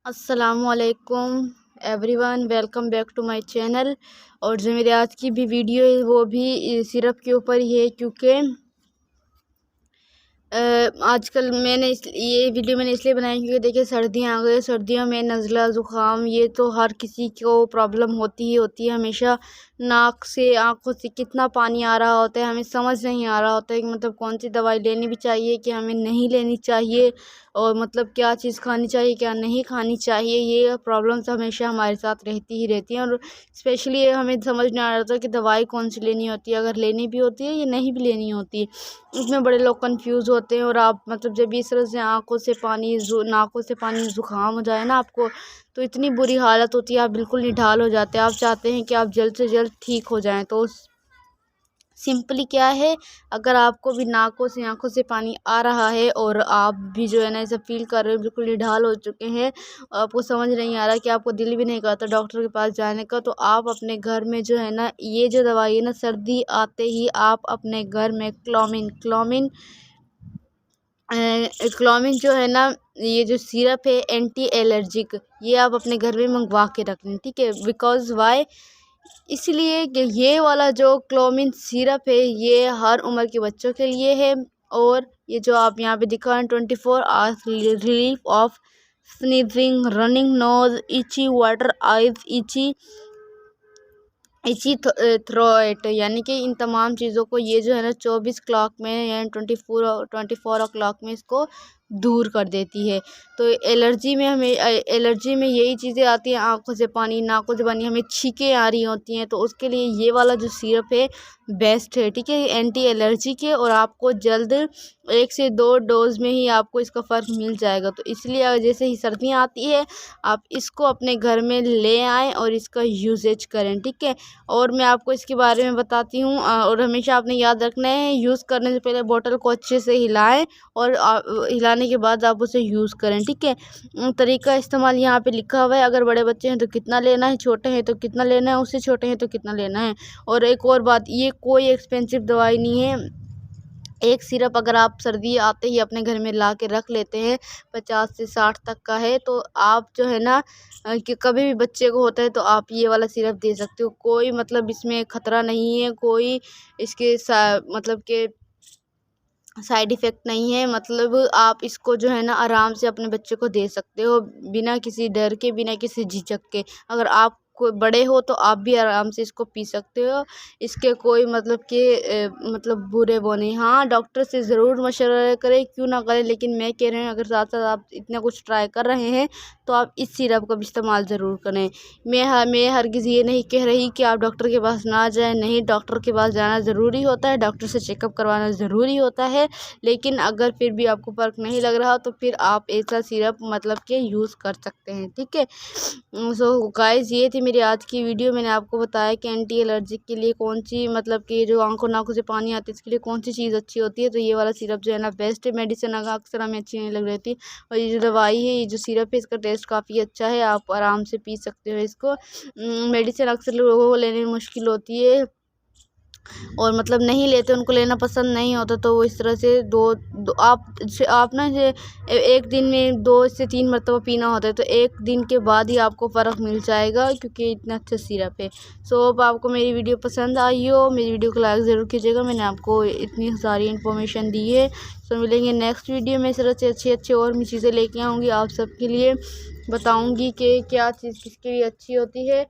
अस्सलामुअलैकुम everyone, welcome back to my channel. और जो मेरी आज की भी वीडियो है वो भी सिरप के ऊपर ही है, क्योंकि आजकल ये वीडियो मैंने इसलिए बनाई क्योंकि देखिए सर्दियाँ आ गई। सर्दियों में नज़ला ज़ुकाम ये तो हर किसी को प्रॉब्लम होती ही होती है। हमेशा नाक से आँखों से कितना पानी आ रहा होता है, हमें समझ नहीं आ रहा होता है कि मतलब कौन सी दवाई लेनी भी चाहिए, कि हमें नहीं लेनी चाहिए, और मतलब क्या चीज़ खानी चाहिए क्या नहीं खानी चाहिए। ये प्रॉब्लम्स हमेशा हमारे साथ रहती ही रहती हैं, और स्पेशली ये हमें समझ नहीं आ रहा था कि दवाई कौन सी लेनी होती है, अगर लेनी भी होती है या नहीं भी लेनी होती है। इसमें बड़े लोग कंफ्यूज होते हैं। और आप मतलब जब इस तरह से आँखों से पानी नाकों से पानी ज़ुकाम हो जाए ना आपको, तो इतनी बुरी हालत होती है, आप बिल्कुल निढाल हो जाते हैं। आप चाहते हैं कि आप जल्द से जल्द ठीक हो जाएं। तो सिंपली क्या है, अगर आपको भी नाकों से आँखों से पानी आ रहा है और आप भी जो है ना ऐसा फील कर रहे हो, बिल्कुल निढाल हो चुके हैं, आपको समझ नहीं आ रहा, कि आपको दिल भी नहीं करता डॉक्टर के पास जाने का, तो आप अपने घर में जो है ना ये जो दवाई है ना, सर्दी आते ही आप अपने घर में क्लोमिन क्लोमिन जो है ना, ये जो सिरप है एंटी एलर्जिक, ये आप अपने घर में मंगवा के रख लें, ठीक है। बिकॉज़ वाई, इसलिए कि ये वाला जो क्लोमिन सिरप है ये हर उम्र के बच्चों के लिए है। और ये जो आप यहाँ पे दिखा हैं 24 hours relief of sneezing, running nose, itchy watery eyes, itchy throat, यानी कि इन तमाम चीज़ों को ये जो है ना 24 क्लॉक में यानी 24 ओ क्लॉक में इसको दूर कर देती है। तो एलर्जी में यही चीज़ें आती हैं, आँखों से पानी, नाकों से पानी, हमें छींकें आ रही होती हैं, तो उसके लिए ये वाला जो सिरप है बेस्ट है, ठीक है। एंटी एलर्जी के, और आपको जल्द 1 से 2 डोज में ही आपको इसका फ़र्क मिल जाएगा। तो इसलिए जैसे ही सर्दियाँ आती है आप इसको अपने घर में ले आएँ और इसका यूजेज करें, ठीक है। और मैं आपको इसके बारे में बताती हूँ, और हमेशा आपने याद रखना है, यूज़ करने से पहले बोतल को अच्छे से हिलाएं, और हिलाने के बाद आप उसे यूज़ करें, ठीक है। तरीका इस्तेमाल यहाँ पे लिखा हुआ है, अगर बड़े बच्चे हैं तो कितना लेना है, छोटे हैं तो कितना लेना है, उससे छोटे हैं तो कितना लेना है। और एक और बात, ये कोई एक्सपेंसिव दवाई नहीं है। एक सिरप अगर आप सर्दी आते ही अपने घर में ला के रख लेते हैं, 50 से 60 तक का है, तो आप जो है ना कि कभी भी बच्चे को होता है तो आप ये वाला सिरप दे सकते हो। कोई मतलब इसमें ख़तरा नहीं है, कोई इसके मतलब के साइड इफ़ेक्ट नहीं है। मतलब आप इसको जो है ना आराम से अपने बच्चे को दे सकते हो, बिना किसी डर के, बिना किसी झिझक के। अगर आप कोई बड़े हो तो आप भी आराम से इसको पी सकते हो। इसके कोई मतलब कि मतलब बुरे वो नहीं। हाँ, डॉक्टर से ज़रूर मशवरा करें, क्यों ना करें, लेकिन मैं कह रही हूँ अगर साथ साथ आप इतना कुछ ट्राई कर रहे हैं तो आप इस सिरप का भी इस्तेमाल ज़रूर करें। मैं हरगिज़ ये नहीं कह रही कि आप डॉक्टर के पास ना जाएं, नहीं, डॉक्टर के पास जाना ज़रूरी होता है, डॉक्टर से चेकअप करवाना ज़रूरी होता है। लेकिन अगर फिर भी आपको फ़र्क नहीं लग रहा तो फिर आप ऐसा सिरप मतलब के यूज़ कर सकते हैं, ठीक है। सो गाइज़, ये थी मेरी आज की वीडियो। मैंने आपको बताया कि एंटी एलर्जिक के लिए कौन सी, मतलब कि जो आंखों नाकों से पानी आता है इसके लिए कौन सी चीज़ अच्छी होती है। तो ये वाला सिरप जो है ना बेस्ट है। मेडिसिन अक्सर हमें अच्छी नहीं लग रही थी, और ये जो दवाई है, ये जो सिरप है, इसका टेस्ट काफ़ी अच्छा है, आप आराम से पी सकते हो इसको। मेडिसिन अक्सर लोगों को लेने में मुश्किल होती है, और मतलब नहीं लेते, उनको लेना पसंद नहीं होता, तो वो इस तरह से आप ना एक दिन में 2 से 3 मरतबा पीना होता है, तो एक दिन के बाद ही आपको फ़र्क मिल जाएगा, क्योंकि इतना अच्छा सिरप है। सो अब आपको मेरी वीडियो पसंद आई हो, मेरी वीडियो को लाइक ज़रूर कीजिएगा। मैंने आपको इतनी सारी इन्फॉर्मेशन दी है। तो मिलेंगे नेक्स्ट वीडियो में, इस तरह से अच्छी अच्छी और भी चीज़ें लेके आऊँगी आप सबके लिए, बताऊँगी कि क्या चीज़ किसके लिए अच्छी होती है।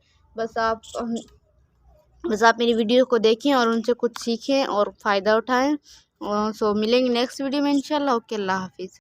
बस आप मेरी वीडियो को देखें और उनसे कुछ सीखें और फ़ायदा उठाएं। सो मिलेंगे नेक्स्ट वीडियो में इंशाल्लाह। ओके, अल्लाह हाफिज़।